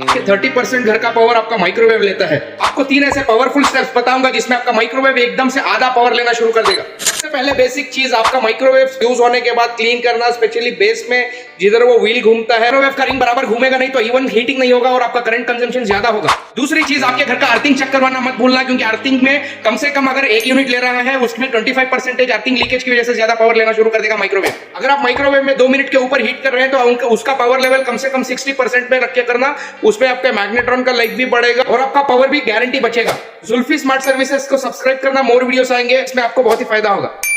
30% घर का पावर आपका माइक्रोवेव लेता है। आपको 3 ऐसे पावरफुल स्टेप्स बताऊंगा जिसमें आपका माइक्रोवेव एकदम से आधा पावर लेना शुरू कर देगा। सबसे पहले बेसिक चीज, आपका माइक्रोवेव यूज होने के बाद क्लीन करना, स्पेशली बेस में जिधर वो व्हील घूमता है। माइक्रोवेव का रिंग बराबर घूमेगा नहीं तो इवन हीटिंग नहीं होगा और आपका करंट कंजम्पशन ज्यादा होगा। दूसरी चीज, आपके घर का अर्थिंग चेक करवाना मत भूलना, क्योंकि अर्थिंग में कम से कम अगर 1 यूनिट ले रहा है उसमें 25% अर्थिंग लीकेज की वजह से ज्यादा पावर लेना शुरू कर देगा माइक्रोवेव। अगर आप माइक्रोवेव में 2 मिनट के ऊपर हीट कर रहे हैं तो उसका पावर लेवल कम से कम 60% में रख के करना। उसमें आपका मैग्नेट्रॉन का लाइफ भी बढ़ेगा और आपका पावर भी गारंटी बचेगा। जुल्फी स्मार्ट सर्विसेज को सब्सक्राइब करना, मोर वीडियोस आएंगे, इसमें आपको बहुत ही फायदा होगा।